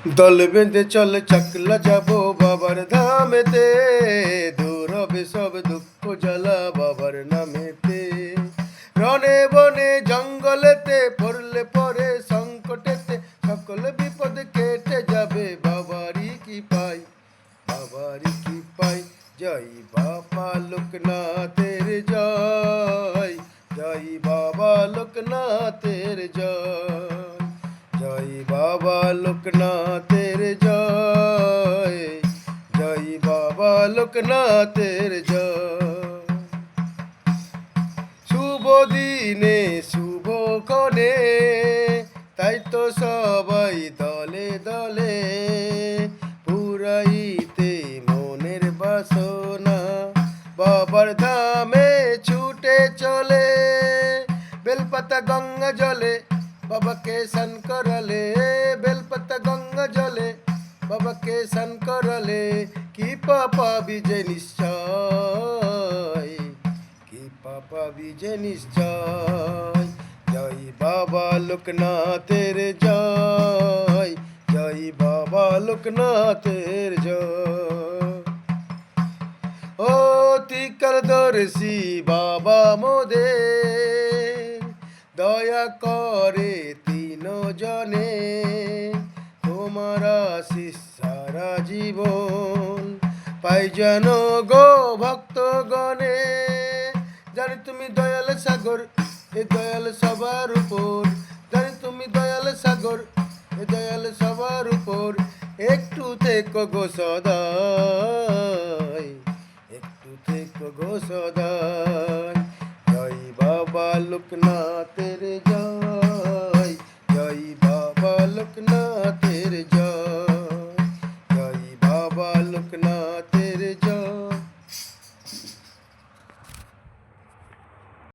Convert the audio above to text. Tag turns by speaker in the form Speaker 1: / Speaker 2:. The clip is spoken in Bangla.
Speaker 1: দল বেঁধে চল চাকলা যাবো বাবার ধামেতে, দূর হবে সব দুঃখ জ্বালা বাবার নামেতে। রনে বনে জঙ্গলেতে পড়লে পরে সংকটেতে, সকল বিপদ কেটে যাবে বাবারই কি পাই, বাবারই কি পাই। জয় বাবা লোকনাথের জয়, জয় বাবা লোকনাথের জয়, জয় বাবা লোকনাথের জয়, জয় বাবা লোকনাথের জয়। শুভ দিনে শুভক্ষণে তাই তো সবাই দলে দলে পুরাইতে মনের বাসনা বাবার ধামে ছুটে চলে। বেলপাতা গঙ্গা জলে বাবাকে স্নান করালে, বেলপাতা গঙ্গা জলে বাবাকে স্নান করালে কি পাপা বিজয় নিশ্চয়, কি পাপা বিজয় নিশ্চয়। জয় বাবা লোকনাথের জয়, জয় বাবা লোকনাথের জয়। অতিকালদর্শী বাবা মোদের দয়া করে তিন জনে, তোমার আশিস সারা জীবন পাই যেন গো ভক্তগণে। জানি তুমি দয়াল সাগর, এ দয়াল সবার উপর, জানি তুমি দয়াল সাগর, এ দয়াল সবার উপর। একটু থেকো গো সদাই, একটু থেকো গো সদাই। জয় বাবা লোকনাথের জয়, জয় বাবা লোকনাথের জয়, জয় বাবা লোকনাথের জয়।